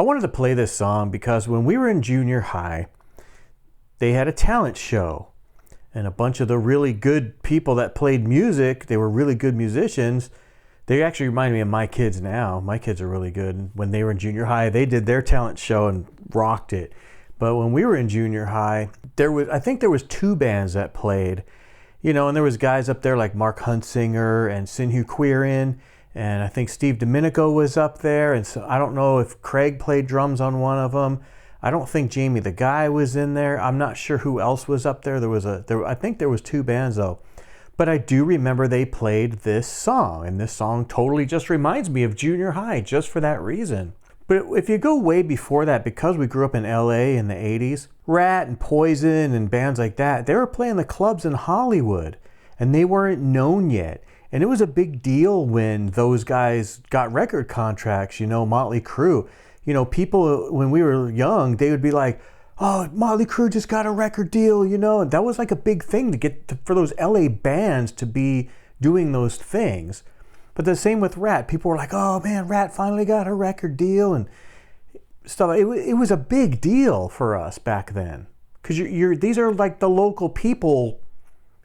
I wanted to play this song because when we were in junior high, they had a talent show. And a bunch of the really good people that played music, they were really good musicians. They actually remind me of my kids now. My kids are really good. When they were in junior high, they did their talent show and rocked it. But when we were in junior high, I think there was 2 bands that played. And there was guys up there like Mark Huntsinger and Sinhu Quirin, and I think Steve Domenico was up there. And so I don't know if Craig played drums on one of them. I don't think Jamie the Guy was in there. I'm not sure who else was up there. I think there was 2 bands though. But I do remember they played this song, and this song totally just reminds me of junior high just for that reason. But if you go way before that, because we grew up in LA in the 80s, Ratt and Poison and bands like that, they were playing the clubs in Hollywood, and they weren't known yet. And it was a big deal when those guys got record contracts, Motley Crue. People, when we were young, they would be like, oh, Motley Crue just got a record deal, and that was like a big thing for those LA bands to be doing those things. But the same with Ratt. People were like, oh man, Ratt finally got a record deal and stuff. It was a big deal for us back then. Because these are like the local people,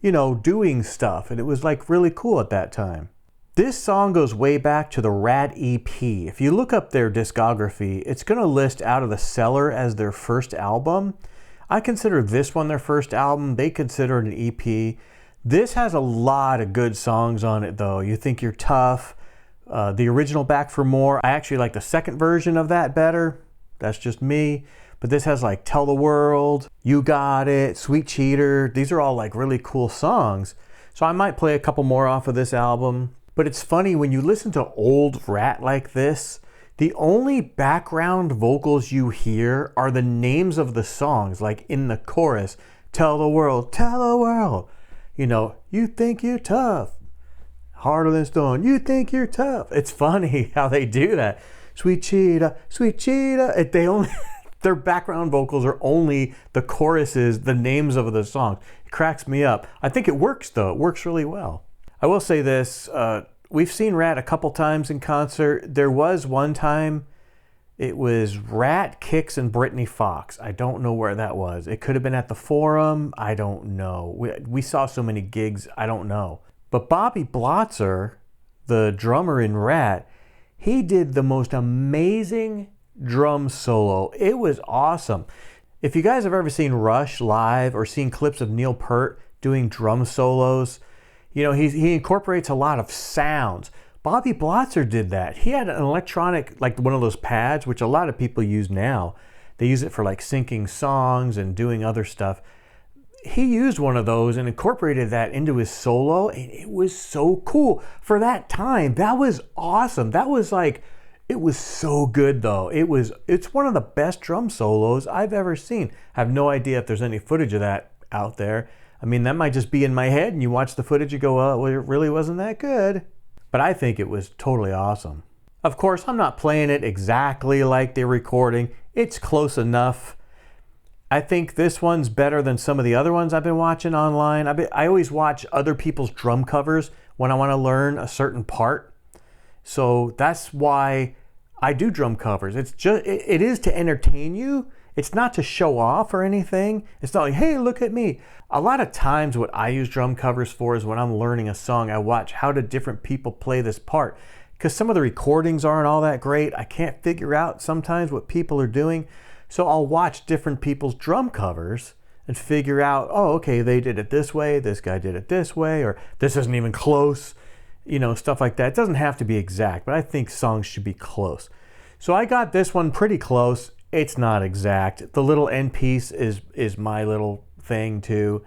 doing stuff. And it was like really cool at that time. This song goes way back to the Ratt EP. If you look up their discography, it's going to list Out of the Cellar as their first album. I consider this one their first album. They consider it an EP. This has a lot of good songs on it though. You Think You're Tough, the original Back for More. I actually like the second version of that better. That's just me. But this has like Tell the World, You Got It, Sweet Cheater. These are all like really cool songs. So I might play a couple more off of this album. But it's funny, when you listen to old Ratt like this, the only background vocals you hear are the names of the songs, like in the chorus, tell the world, you think you're tough, harder than stone, you think you're tough. It's funny how they do that. Sweet cheetah, their background vocals are only the choruses, the names of the songs. It cracks me up. I think it works though, it works really well. I will say this, we've seen Ratt a couple times in concert. There was one time, it was Ratt, Kix, and Brittany Fox. I don't know where that was. It could have been at the Forum. I don't know. We saw so many gigs, I don't know. But Bobby Blotzer, the drummer in Ratt, he did the most amazing drum solo. It was awesome. If you guys have ever seen Rush live or seen clips of Neil Peart doing drum solos, he incorporates a lot of sounds. Bobby Blotzer did that. He had an electronic, like one of those pads, which a lot of people use now. They use it for like syncing songs and doing other stuff. He used one of those and incorporated that into his solo, and it was so cool. For that time, that was awesome. It was so good though. It's one of the best drum solos I've ever seen. I have no idea if there's any footage of that out there. I mean, that might just be in my head, and you watch the footage, you go, oh, well, it really wasn't that good. But I think it was totally awesome. Of course, I'm not playing it exactly like the recording. It's close enough. I think this one's better than some of the other ones I've been watching online. I always watch other people's drum covers when I want to learn a certain part. So that's why I do drum covers. It is to entertain you. It's not to show off or anything. It's not like, hey, look at me. A lot of times what I use drum covers for is when I'm learning a song, I watch how do different people play this part. Because some of the recordings aren't all that great. I can't figure out sometimes what people are doing. So I'll watch different people's drum covers and figure out, oh, okay, they did it this way, this guy did it this way, or this isn't even close, stuff like that. It doesn't have to be exact, but I think songs should be close. So I got this one pretty close. It's not exact. The little end piece is my little thing too.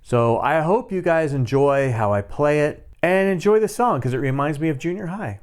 So I hope you guys enjoy how I play it and enjoy the song because it reminds me of junior high.